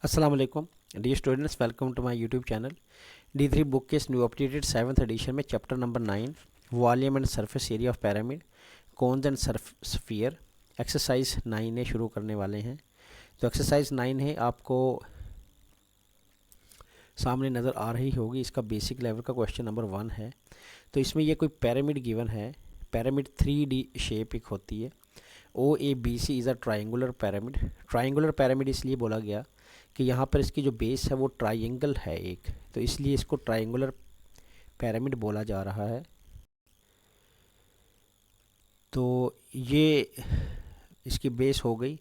अस्सलाम वालेकुम dear students, welcome to my YouTube channel. D3 book के इस न्यू अपडेटेड 7th एडिशन में chapter number 9 volume and surface area of pyramid cones and sphere exercise 9 शुरू करने वाले हैं। तो एक्सरसाइज 9 है, आपको सामने नज़र आ रही होगी। इसका बेसिक लेवल का क्वेश्चन नंबर 1 है। तो इसमें ये कोई पिरामिड गिवन है। पिरामिड 3D शेप एक होती है। OABC is a triangular pyramid. Triangular pyramid इसलिए बोला गया कि यहाँ पर इसकी जो बेस है वो ट्राइंगल है एक, तो इसलिए इसको ट्राइंगुलर पिरामिड बोला जा रहा है। तो ये इसकी बेस हो गई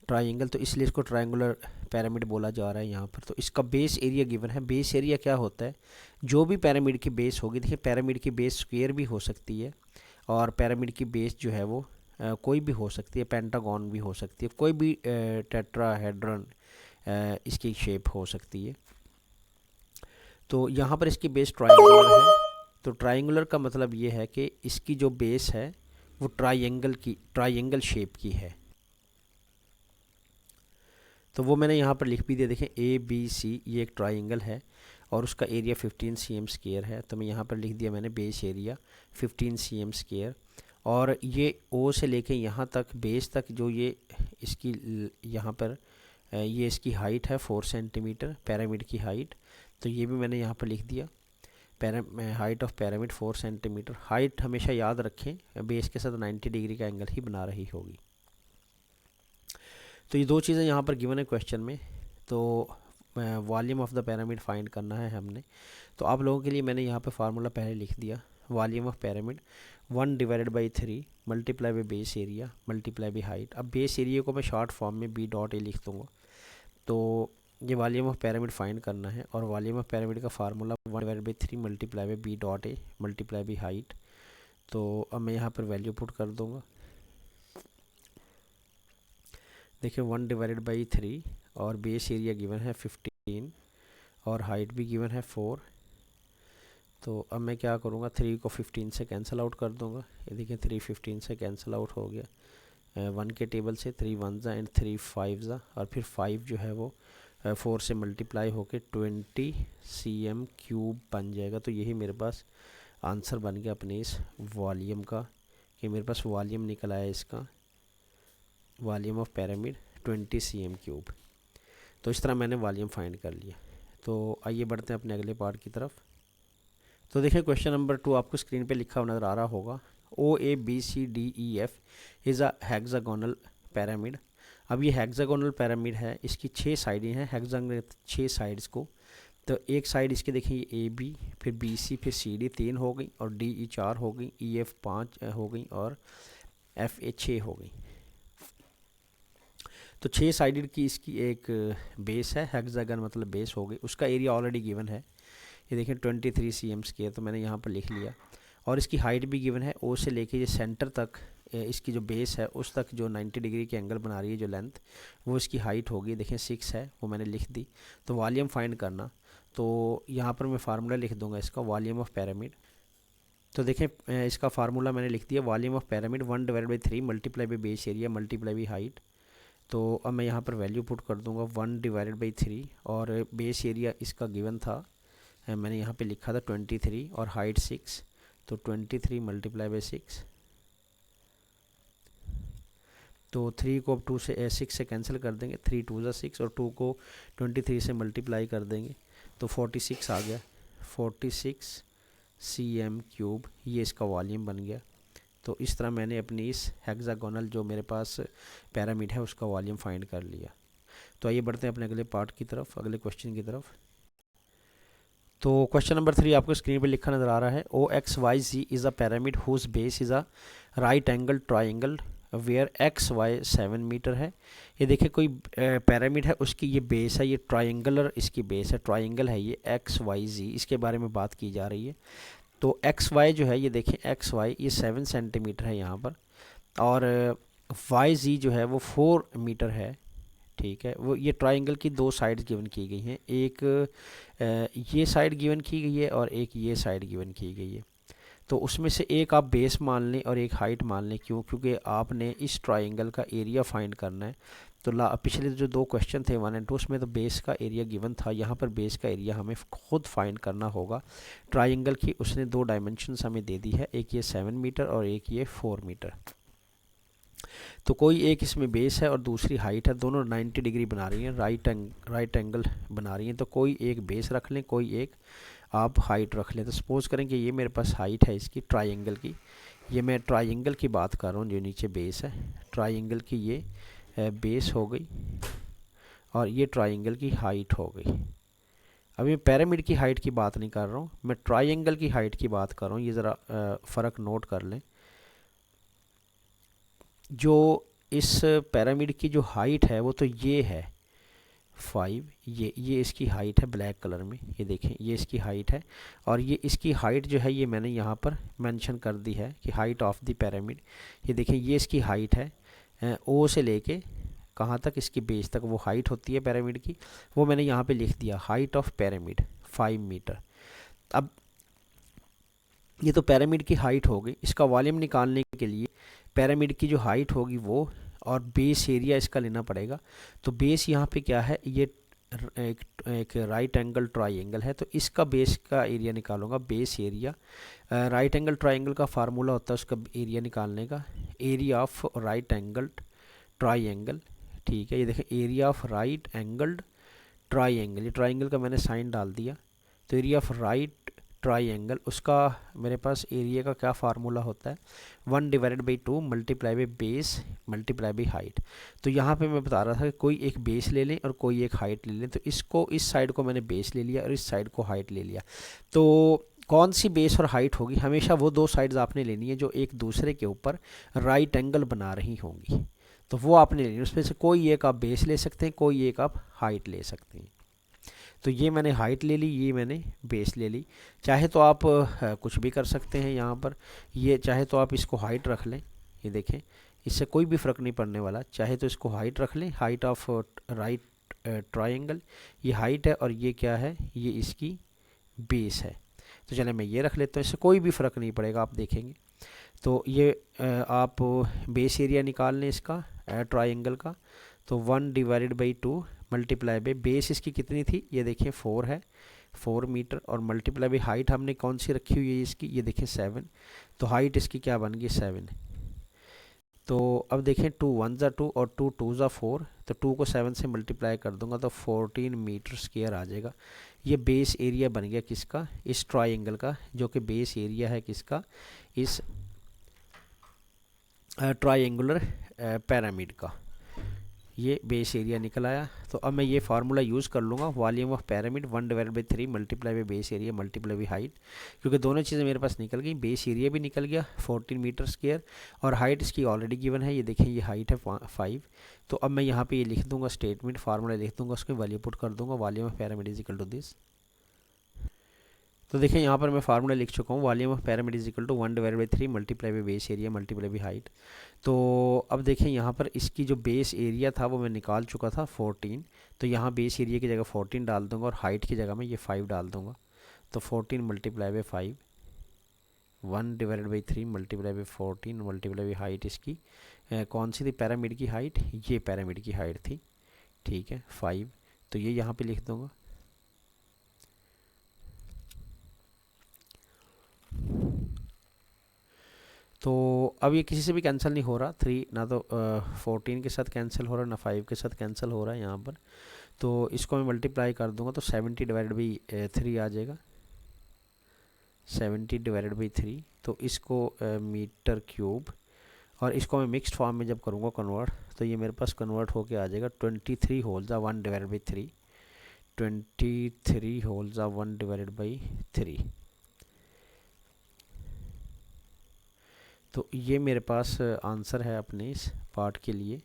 ट्राइंगल, तो इसलिए इसको ट्राइंगुलर पिरामिड बोला जा रहा है यहाँ पर। तो इसका बेस एरिया गिवन है। बेस एरिया क्या होता है? जो भी पिरामिड की बेस होगी, देखिए पिरामिड की बेस स्क्वायर भी हो सकती है और पिरामिड की बेस जो है वो कोई भी हो सकती है, पेंटागन भी हो सकती है, कोई भी टेट्राहेड्रन इसकी शेप हो सकती है। तो यहाँ पर इसकी बेस ट्राइंगुलर है। तो ट्राइंगुलर का मतलब ये है कि इसकी जो बेस है वो ट्राइंगल शेप की है। तो वो मैंने यहाँ पर लिख भी दिया, देखें ABC ये एक ट्राइंगल है और उसका एरिया 15 cm स्क्वायर है। तो मैं यहाँ पर लिख दिया मैंने बेस एरिया 15 cm स्क्वायर। और ये O से लेके यहाँ तक बेस तक जो ये इसकी यहाँ पर ये इसकी हाइट है 4 सेंटीमीटर, पिरामिड की हाइट। तो ये भी मैंने यहाँ पर लिख दिया, height of pyramid 4 centimetre. Height हमेशा याद रखें, बेस के साथ 90 डिग्री का एंगल ही बना रही होगी। तो ये दो चीज़ें यहाँ पर गिवन है क्वेश्चन में। तो volume of the pyramid find करना है हमने। तो आप लोगों के लिए मैंने यहाँ पर फार्मूला पहले लिख दिया। Volume of pyramid 1/3 multiply by base area multiply by height. अब बेस एरिया को मैं शॉर्ट फॉर्म में B.A लिख दूँगा। तो ये वॉल्यूम ऑफ पिरामिड फाइंड करना है और वॉल्यूम ऑफ पिरामिड का formula 1/3 multiply by B.A multiply by height. तो अब मैं यहाँ पर वैल्यू पुट कर दूँगा। देखिए 1/3 और बेस एरिया गिवन है 15 और हाइट भी गिवन है 4। तो अब मैं क्या करूँगा, 3 को 15 से कैंसिल आउट कर दूँगा। ये देखिए 3 15 से कैंसिल आउट हो गया 1 के टेबल से। 3 1 एंड 3 5 और फिर 5 जो है वो 4 से मल्टीप्लाई होके 20 cm क्यूब बन जाएगा। तो यही मेरे पास आंसर बन गया अपने इस वॉल्यूम का, कि मेरे पास वॉल्यूम निकल आया इसका, volume of pyramid 20 cm cube. तो इस तरह मैंने वॉल्यूम फाइंड कर लिया। तो आइए बढ़ते हैं अपने अगले पार्ट की तरफ। तो देखिए क्वेश्चन नंबर 2 आपको स्क्रीन पे लिखा हुआ नज़र आ रहा होगा। OABCDEF is a hexagonal pyramid. अब ये हेक्सागोनल पिरामिड है, इसकी 6 साइडें हैं। हेक्सागोनल 6 साइड्स को, तो एक साइड इसके देखिए AB, फिर BC, फिर CD 3 हो गई और DE 4 हो गई, EF 5 हो गई और FA 6 हो गई। तो 6 साइडेड की इसकी एक बेस है। हेक्सागन मतलब बेस हो गई। उसका एरिया ऑलरेडी गिवन है, ये देखें 23 cm स्क्वायर। तो मैंने यहाँ पर लिख लिया और इसकी हाइट भी गिवन है। O से लेके ये सेंटर तक इसकी जो बेस है उस तक जो 90 डिग्री के एंगल बना रही है जो लेंथ, वो इसकी हाइट होगी। देखें 6 है, वो मैंने लिख दी। तो वॉल्यूम फाइंड करना, तो यहाँ पर मैं फार्मूला लिख दूँगा इसका, वॉल्यूम ऑफ पिरामिड। तो देखें इसका फार्मूला मैंने लिख दिया, volume of pyramid 1/3 multiply by base area multiply by height. तो अब मैं यहाँ पर वैल्यू पुट कर दूँगा 1/3 और बेस एरिया इसका गिवन था, मैंने यहाँ पे लिखा था 23 और हाइट 6। तो 23 मल्टीप्लाई बाई 6। तो 3 को अब 2 से 6 से कैंसिल कर देंगे, 3 2 ज़ा 6 और 2 को 23 से मल्टीप्लाई कर देंगे तो 46 आ गया। 46 cm क्यूब ये इसका वॉल्यूम बन गया। तो इस तरह मैंने अपनी इस हेक्सागोनल जो मेरे पास पिरामिड है उसका वॉल्यूम फाइंड कर लिया। तो आइए बढ़ते हैं अपने अगले पार्ट की तरफ, अगले क्वेश्चन की तरफ। तो क्वेश्चन नंबर 3 आपको स्क्रीन पे लिखा नज़र आ रहा है। OXYZ is a pyramid whose base is a right angle triangle where XY 7 metre है। ये देखिए कोई पिरामिड है, उसकी ये बेस है, ये ट्राइंगुलर इसकी बेस है, ट्राइंगल है ये XYZ, इसके बारे में बात की जा रही है। तो XY जो है ये देखें XY ये 7 सेंटीमीटर है यहाँ पर और YZ जो है वो 4 मीटर है। ठीक है, वो ये ट्राइंगल की 2 साइड्स गिवन की गई हैं, एक ये साइड गिवन की गई है और एक ये साइड गिवन की गई है। तो उसमें से एक आप बेस मान लें और एक हाइट मान लें। क्यों? क्योंकि आपने इस ट्राइंगल का एरिया फाइंड करना है। तो पिछले जो 2 क्वेश्चन थे 1 और 2 उसमें तो बेस का एरिया गिवन था, यहाँ पर बेस का एरिया हमें खुद फाइंड करना होगा। ट्राइंगल की उसने 2 डायमेंशंस हमें दे दी है, एक ये 7 मीटर और एक ये 4 मीटर। तो कोई एक इसमें बेस है और दूसरी हाइट है, दोनों 90 डिग्री बना रही हैं, राइट एंगल बना रही हैं। तो कोई एक बेस रख लें, कोई एक आप हाइट रख लें। तो सपोज़ करें कि ये मेरे पास हाइट है इसकी ट्राइंगल की, ये मैं ट्राइंगल की बात कर रहा हूँ, जो नीचे बेस है ट्राइंगल की, ये बेस हो गई और ये ट्राइंगल की हाइट हो गई। अभी मैं पिरामिड की हाइट की बात नहीं कर रहा हूँ, मैं ट्राइंगल की हाइट की बात कर रहा हूँ। ये ज़रा फ़र्क नोट कर लें। जो इस पिरामिड की जो हाइट है वो तो ये है 5, ये इसकी हाइट है ब्लैक कलर में, ये देखें ये इसकी हाइट है। और ये इसकी हाइट जो है ये मैंने यहाँ पर मेंशन कर दी है कि हाइट ऑफ द पिरामिड। ये देखें ये इसकी हाइट है, ओ से लेके कहाँ तक, इसकी बेस तक वो हाइट होती है पिरामिड की, वो मैंने यहाँ पे लिख दिया हाइट ऑफ पिरामिड 5 मीटर। अब ये तो पिरामिड की हाइट हो गई। इसका वॉल्यूम निकालने के लिए पिरामिड की जो हाइट होगी वो और बेस एरिया इसका लेना पड़ेगा। तो बेस यहाँ पे क्या है, ये एक राइट एंगल ट्राइंगल है, तो इसका बेस का एरिया निकालूंगा, base area. Right angle triangle का फार्मूला होता है उसका एरिया निकालने का, area of right angle triangle. ठीक है, ये देखें area of right angled triangle, ये ट्राइंगल का मैंने साइन डाल दिया। तो एरिया ऑफ राइट ट्राइंगल, उसका मेरे पास एरिया का क्या फार्मूला होता है, 1/2 multiply by base multiply by height. तो यहाँ पे मैं बता रहा था कि कोई एक बेस ले लें और कोई एक हाइट ले लें। तो इसको, इस साइड को मैंने बेस ले लिया और इस साइड को हाइट ले लिया। तो कौन सी बेस और हाइट होगी, हमेशा वो 2 साइड्स आपने लेनी है जो एक दूसरे के ऊपर राइट एंगल बना रही होंगी। तो वो आपने लेनी है, उसमें से कोई एक आप बेस ले सकते हैं, कोई एक आप हाइट ले सकते हैं। तो ये मैंने हाइट ले ली, ये मैंने बेस ले ली। चाहे तो आप कुछ भी कर सकते हैं यहाँ पर, ये चाहे तो आप इसको हाइट रख लें, ये देखें इससे कोई भी फ़र्क नहीं पड़ने वाला। चाहे तो इसको हाइट रख लें, हाइट ऑफ राइट ट्राइंगल, ये हाइट है और ये क्या है, ये इसकी बेस है। तो चले मैं ये रख लेता हूँ, इससे कोई भी फ़र्क नहीं पड़ेगा, आप देखेंगे। तो ये आप बेस एरिया निकाल लें इसका ट्राइंगल का। तो 1/2 मल्टीप्लाई बाई बेस इसकी कितनी थी, ये देखिए 4 है, 4 मीटर, और मल्टीप्लाई बाई हाइट हमने कौन सी रखी हुई है इसकी, ये देखिए 7। तो हाइट इसकी क्या बन गई 7। तो अब देखें 2 1 ज़ा 2 और 2 2 ज़ा 4, तो 2 को 7 से मल्टीप्लाई कर दूंगा तो 14 मीटर स्क्वायर आ जाएगा। ये बेस एरिया बन गया किसका, इस ट्राइंगल का, जो कि बेस एरिया है किसका, इस ट्राइंगुलर पिरामिड का। ये बेस एरिया निकल आया। तो अब मैं ये फार्मूला यूज़ कर लूँगा, volume of pyramid 1/3 multiply by base area multiply by height, क्योंकि दोनों चीज़ें मेरे पास निकल गई। बेस एरिया भी निकल गया 14 मीटर स्क्वायर, और हाइट इसकी ऑलरेडी गिवन है, ये देखें ये हाइट है 5। तो अब मैं यहाँ पे ये लिख दूँगा, स्टेटमेंट फार्मूला लिख दूँगा, उसकी वैल्यू पुट कर दूँगा, volume of pyramid is equal to this. तो देखिए यहाँ पर मैं फार्मूला लिख चुका हूँ, volume of pyramid is equal to 1/3 multiply by base area multiply by height. तो अब देखें यहाँ पर इसकी जो बेस एरिया था वो मैं निकाल चुका था 14। तो यहाँ बेस एरिया की जगह 14 डाल दूंगा और हाइट की जगह मैं ये 5 डाल दूंगा। तो 14 multiply by 5, 1/3 multiply by 14 multiply by height इसकी कौन सी थी, पिरामिड की हाइट, ये पिरामिड की हाइट थी। ठीक है 5, तो ये यहाँ पे लिख दूंगा। तो अब ये किसी से भी कैंसिल नहीं हो रहा, 3 ना तो 14 के साथ कैंसिल हो रहा, ना 5 के साथ कैंसिल हो रहा है यहाँ पर। तो इसको मैं मल्टीप्लाई कर दूंगा तो 70/3 आ जाएगा, 70/3। तो इसको मीटर क्यूब, और इसको मैं मिक्स्ड फॉर्म में जब करूँगा कन्वर्ट, तो ये मेरे पास कन्वर्ट होके आ जाएगा 23 होल ज़ा 1/3, 23 होल ज़ा 1/3। तो ये मेरे पास आंसर है अपने इस पार्ट के लिए,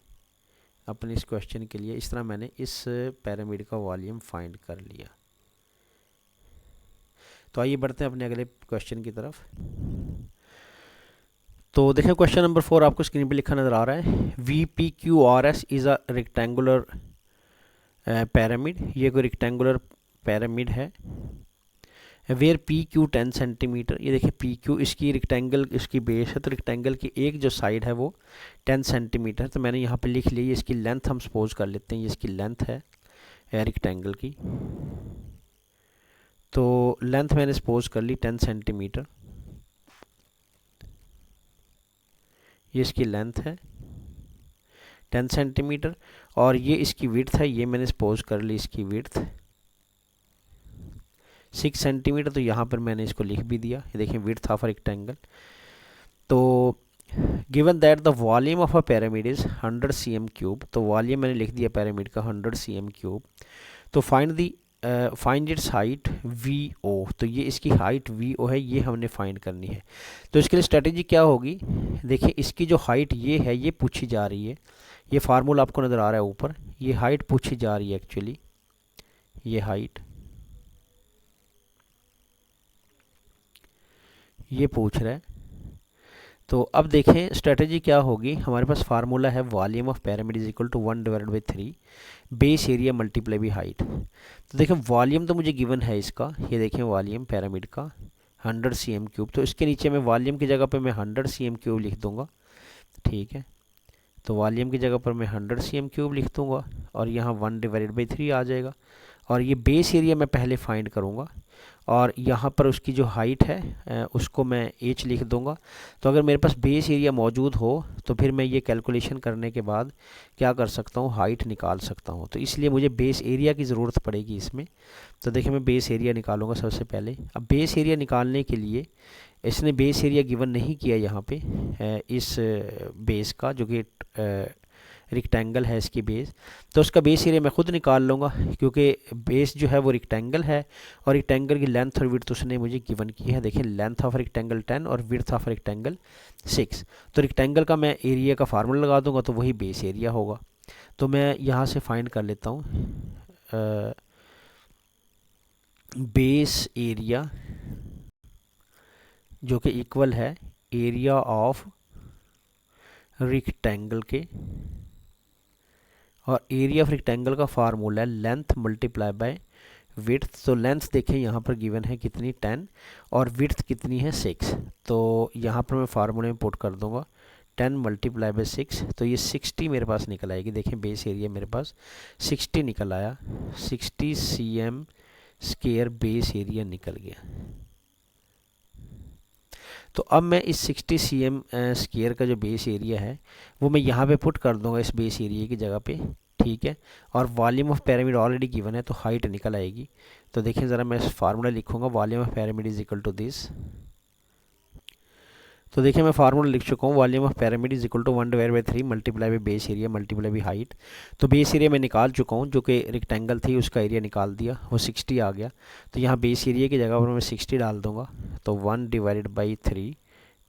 अपने इस क्वेश्चन के लिए। इस तरह मैंने इस पिरामिड का वॉल्यूम फाइंड कर लिया। तो आइए बढ़ते हैं अपने अगले क्वेश्चन की तरफ। तो देखें क्वेश्चन नंबर 4 आपको स्क्रीन पे लिखा नज़र आ रहा है, VPQRS is a rectangular pyramid. ये कोई रेक्टेंगुलर पिरामिड है वेयर पी क्यू 10 सेंटीमीटर, ये देखिए पी क्यू इसकी रेक्टेंगल इसकी बेस है, तो रेक्टेंगल की एक जो साइड है वो 10 सेंटीमीटर, तो मैंने यहाँ पे लिख ली है। इसकी लेंथ हम सपोज कर लेते हैं, ये इसकी लेंथ है रेक्टेंगल की, तो लेंथ मैंने सपोज कर ली 10 सेंटीमीटर, ये इसकी लेंथ है 10 सेंटीमीटर, और ये इसकी विड्थ है, ये मैंने सपोज कर ली इसकी विड्थ 6 सेंटीमीटर, तो यहाँ पर मैंने इसको लिख भी दिया। ये देखिए विड्थ ऑफ रेक्टेंगल। तो given that the volume of a pyramid is 100 cm cube, तो वॉल्यूम मैंने लिख दिया पिरामिड का 100 cm क्यूब। तो फाइंड इट्स हाइट वी ओ, तो ये इसकी हाइट वी ओ है, ये हमने फाइंड करनी है। तो इसके लिए स्ट्रेटेजी क्या होगी, देखिए इसकी जो हाइट ये है ये पूछी जा रही है, ये फार्मूला आपको नज़र आ रहा है ऊपर, ये हाइट पूछी जा रही है एक्चुअली, ये हाइट ये पूछ रहा है। तो अब देखें स्ट्रेटजी क्या होगी, हमारे पास फार्मूला है volume of pyramid is equal to 1/3 base area multiply by height. तो देखें वॉल्यूम तो मुझे गिवन है इसका, ये देखें वॉल्यूम पिरामिड का 100 cm क्यूब, तो इसके नीचे मैं वॉल्यूम की जगह पे मैं 100 cm क्यूब लिख दूंगा, ठीक है। तो वॉल्यूम की जगह पर मैं 100 cm क्यूब लिख दूंगा और यहाँ 1/3 आ जाएगा, और ये बेस एरिया मैं पहले फाइंड करूँगा, और यहाँ पर उसकी जो हाइट है उसको मैं h लिख दूंगा। तो अगर मेरे पास बेस एरिया मौजूद हो तो फिर मैं ये कैलकुलेशन करने के बाद क्या कर सकता हूँ, हाइट निकाल सकता हूँ। तो इसलिए मुझे बेस एरिया की ज़रूरत पड़ेगी इसमें। तो देखिए मैं बेस एरिया निकालूंगा सबसे पहले। अब बेस एरिया निकालने के लिए इसने बेस एरिया गिवन नहीं किया यहाँ पे इस बेस का, जो कि रेक्टेंगल है इसकी बेस, तो उसका बेस एरिया मैं खुद निकाल लूँगा, क्योंकि बेस जो है वो रेक्टेंगल है और रेक्टेंगल की लेंथ और विड्थ उसने मुझे गिवन की है। देखिए लेंथ ऑफ रेक्टेंगल 10 और विड्थ ऑफ रेक्टेंगल 6। तो रेक्टेंगल का मैं एरिया का फार्मूला लगा दूंगा तो वही बेस एरिया होगा। तो मैं यहाँ से फाइंड कर लेता हूँ बेस एरिया, जो कि इक्वल है एरिया ऑफ रेक्टेंगल के, और एरिया ऑफ रेक्टेंगल का फार्मूला है लेंथ मल्टीप्लाई बाय विड्थ। तो लेंथ देखें यहाँ पर गिवन है कितनी 10 और विड्थ कितनी है 6। तो यहाँ पर मैं फार्मूले में पुट कर दूंगा 10 मल्टीप्लाई बाय 6, तो ये 60 मेरे पास निकल आएगी। देखें बेस एरिया मेरे पास 60 निकल आया, 60 cm स्क्वायर बेस एरिया निकल गया। तो अब मैं इस 60 cm स्क्वायर का जो बेस एरिया है वो मैं यहाँ पे पुट कर दूंगा इस बेस एरिया की जगह पे, ठीक है। और volume of pyramid already given है तो हाइट निकल आएगी। तो देखिए ज़रा मैं फार्मूला लिखूंगा, volume of pyramid is equal to this. तो देखिए मैं फार्मूला लिख चुका हूँ, volume of pyramid is equal to 1/3 multiply by base area multiply by height. तो बेस एरिया मैं निकाल चुका हूँ, जो कि रेक्टेंगल थी उसका एरिया निकाल दिया, वो 60 आ गया। तो यहाँ बेस एरिया की जगह पर मैं 60 डाल दूंगा, तो 1/3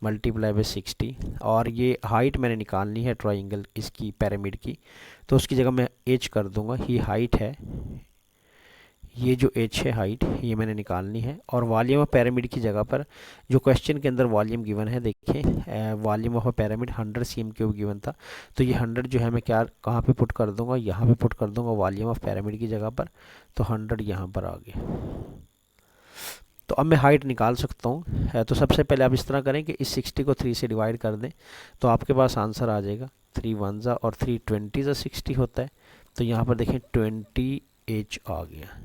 मल्टीप्लाई बाई 60, और ये हाइट मैंने निकालनी है ट्राइंगल इसकी पिरामिड की, तो उसकी जगह मैं h कर दूंगा। ये हाइट है, ये जो h है हाइट ये मैंने निकालनी है। और वॉल्यूम ऑफ पिरामिड की जगह पर जो क्वेश्चन के अंदर वॉल्यूम गिवन है, देखिए volume of a pyramid 100 cm cube given था, तो ये 100 जो है मैं क्या कहाँ पे पुट कर दूंगा, यहाँ पे पुट कर दूंगा वॉल्यूम ऑफ पिरामिड की जगह पर। तो 100 यहाँ पर आ गया। तो अब मैं हाइट निकाल सकता हूँ। तो सबसे पहले आप इस तरह करें कि इस 60 को 3 से डिवाइड कर दें, तो आपके पास आंसर आ जाएगा 3 1 और 3 20 60 होता है। तो यहाँ पर देखें 20h आ गया।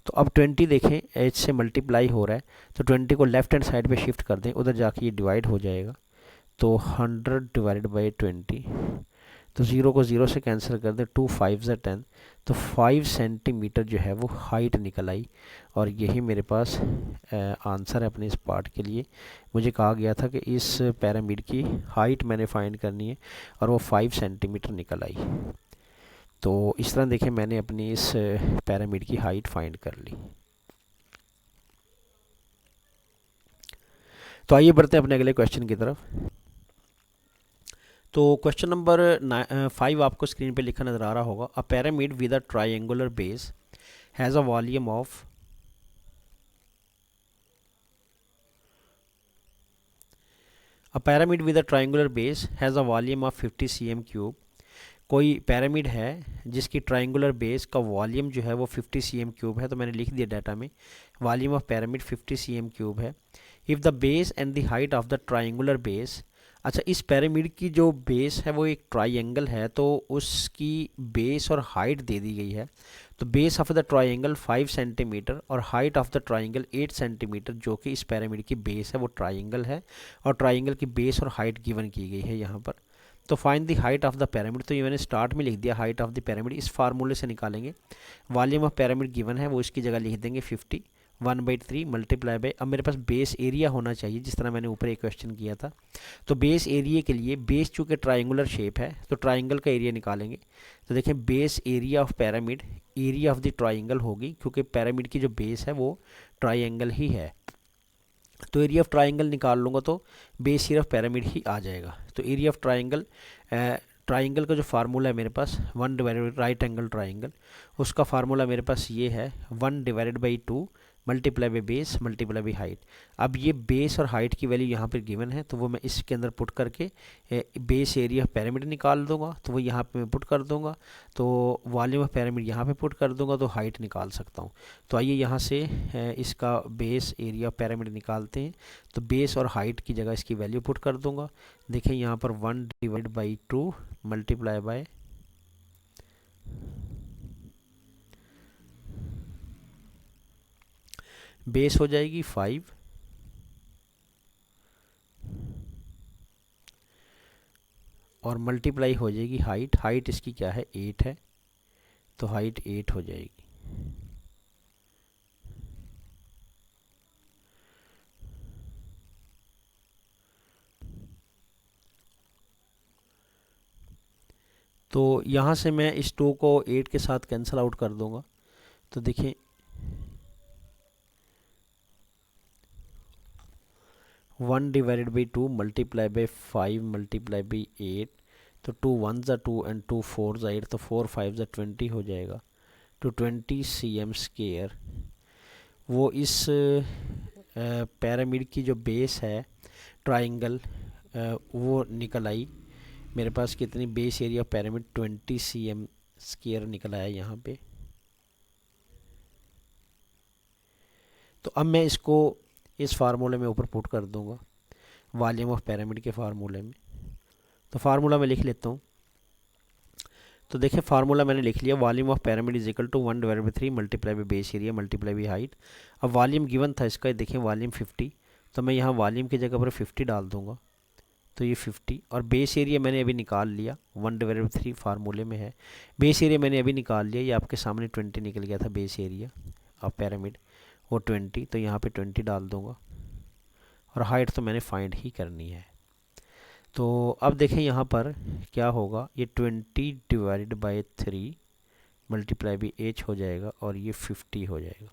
तो अब 20 देखें h से मल्टीप्लाई हो रहा है, तो 20 को लेफ्ट हैंड साइड पे शिफ्ट कर दें, उधर जाके ये डिवाइड हो जाएगा। तो 100 डिवाइडेड बाई 20, तो 0 को 0 से कैंसिल कर दें, 2 5 10, तो 5 सेंटीमीटर जो है वो हाइट निकल आई। और यही मेरे पास आंसर है अपने इस पार्ट के लिए। मुझे कहा गया था कि इस पिरामिड की हाइट मैंने फाइंड करनी है और वो 5 सेंटीमीटर निकल आई। तो इस तरह देखें मैंने अपनी इस पिरामिड की हाइट फाइंड कर ली। तो आइए बढ़ते हैं अपने अगले क्वेश्चन की तरफ। तो क्वेश्चन नंबर 5 आपको स्क्रीन पे लिखा नज़र आ रहा होगा। A pyramid with a triangular base has a volume of A pyramid with a triangular base has a volume of 50 cm cube कोई पिरामिड है जिसकी ट्रायंगुलर बेस का वॉल्यूम जो है वो 50 cm क्यूब है, तो मैंने लिख दिया डाटा में volume of pyramid 50 cm cube है। If the base and the height of the triangular base, अच्छा इस पिरामिड की जो बेस है वो एक ट्रायंगल है, तो उसकी बेस और हाइट दे दी गई है। तो base of the triangle 5 centimetre और height of the triangle 8 centimetre, जो कि इस पिरामिड की बेस है वो ट्रायंगल है, और ट्रायंगल की बेस और हाइट गिवन की गई है यहाँ पर। तो find the height of the pyramid, तो ये मैंने स्टार्ट में लिख दिया हाइट ऑफ द पिरामिड, इस फार्मूले से निकालेंगे। वॉल्यूम ऑफ पिरामिड गिवन है, वो इसकी जगह लिख देंगे 50, 1/3 मल्टीप्लाई बाय, अब मेरे पास बेस एरिया होना चाहिए जिस तरह मैंने ऊपर एक क्वेश्चन किया था। तो बेस एरिया के लिए, बेस चूँकि ट्रायंगुलर शेप है तो ट्रायंगल का एरिया निकालेंगे। तो देखें base area of pyramid area of the triangle होगी, क्योंकि पिरामिड की जो बेस है वो ट्रायंगल ही है। तो एरिया ऑफ ट्रायंगल निकाल लूँगा तो बेस एरिया ऑफ पिरामिड ही आ जाएगा। तो एरिया ऑफ ट्रायंगल, ट्रायंगल का जो फार्मूला है मेरे पास 1 डिवाइडेड राइट एंगल ट्रायंगल, उसका फार्मूला मेरे पास ये है 1 divided by 2 multiply by base multiply by height. अब ये बेस और हाइट की वैल्यू यहाँ पर गिवन है, तो वो मैं इसके अंदर पुट करके बेस एरिया ऑफ पिरामिड निकाल दूंगा, तो वो यहाँ पे मैं पुट कर दूंगा। तो वॉल्यूम ऑफ पिरामिड यहाँ पे पुट कर दूंगा तो हाइट निकाल सकता हूँ। तो आइए यहाँ से इसका बेस एरिया ऑफ पिरामिड निकालते हैं। तो बेस और हाइट की जगह इसकी वैल्यू पुट कर दूंगा। देखें यहाँ पर 1 divide by 2 multiply by base हो जाएगी 5 और मल्टीप्लाई हो जाएगी हाइट, हाइट इसकी क्या है 8 है, तो हाइट 8 हो जाएगी। तो यहाँ से मैं इस 2 को 8 के साथ कैंसिल आउट कर दूंगा। तो देखें 1 divided by 2 multiply by 5 multiply by 8, तो 2 1 ज़ा 2 एंड 2 4 ज़ा 8, तो 4 5 ज़ा 20 हो जाएगा। तो 20 cm स्क्वायर वो इस पिरामिड की जो बेस है ट्रायंगल वो निकल आई। मेरे पास कितनी base area pyramid 20 cm square निकल आया यहाँ पे। तो अब मैं इसको इस फार्मूले में ऊपर पुट कर दूंगा वॉल्यूम ऑफ पिरामिड के फार्मूले में। तो फार्मूला मैं लिख लेता हूँ। तो देखिए फार्मूला मैंने लिख लिया, volume of pyramid is equal to 1 divided by 3 multiply by base area multiply by height. अब वॉल्यूम गिवन था इसका, देखें वॉल्यूम 50, तो मैं यहाँ वॉल्यूम की जगह पर 50 डाल दूंगा, तो ये 50, और बेस एरिया मैंने अभी निकाल लिया 1 डिवाइडेड बाई 3 फार्मूले में है। बेस एरिया मैंने अभी निकाल लिया, ये आपके सामने 20 निकल गया था बेस एरिया ऑफ पिरामिड, वो 20, तो यहाँ पे 20 डाल दूंगा, और हाइट तो मैंने फाइंड ही करनी है। तो अब देखें यहाँ पर क्या होगा, ये 20 divided by 3 multiply by H हो जाएगा, और ये 50 हो जाएगा।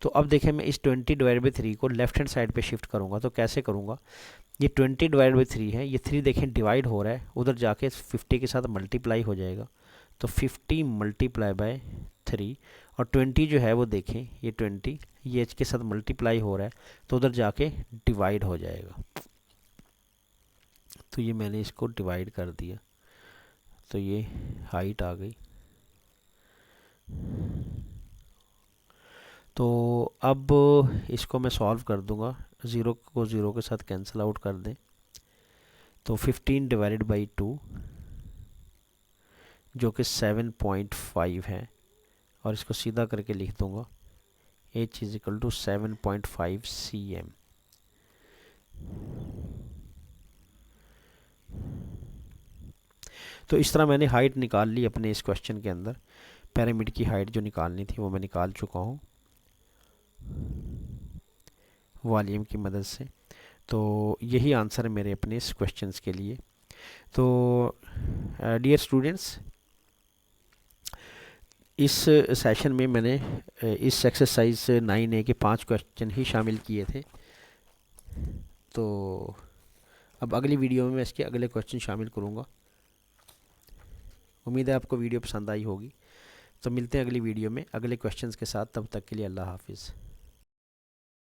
तो अब देखें मैं इस 20 डिवाइड बाई 3 को लेफ्ट हैंड साइड पे शिफ्ट करूँगा, तो कैसे करूँगा, ये 20 डिवाइड बाई 3 है, ये 3 देखें डिवाइड हो रहा है, उधर जाके 50 के साथ मल्टीप्लाई हो जाएगा, तो 50 मल्टीप्लाई बाय 3, और 20 जो है वो देखें ये 20 ये एच के साथ मल्टीप्लाई हो रहा है, तो उधर जाके डिवाइड हो जाएगा। तो ये मैंने इसको डिवाइड कर दिया, तो ये हाइट आ गई। तो अब इसको मैं सॉल्व कर दूंगा, 0 को 0 के साथ कैंसिल आउट कर दें, तो 15 डिवाइडेड बाई 2 जो कि 7.5 है, और इसको सीधा करके लिख दूंगा h is equal to 7.5 cm। तो इस तरह मैंने हाइट निकाल ली अपने इस क्वेश्चन के अंदर, पिरामिड की हाइट जो निकालनी थी वो मैं निकाल चुका हूँ वॉल्यूम की मदद से। तो यही आंसर है मेरे अपने इस क्वेश्चंस के लिए। तो डियर स्टूडेंट्स, इस सेशन में मैंने इस एक्सरसाइज 9A के 5 क्वेश्चन ही शामिल किए थे। तो अब अगली वीडियो में मैं इसके अगले क्वेश्चन शामिल करूँगा। उम्मीद है आपको वीडियो पसंद आई होगी। तो मिलते हैं अगली वीडियो में अगले क्वेश्चंस के साथ, तब तक के लिए अल्लाह हाफिज़।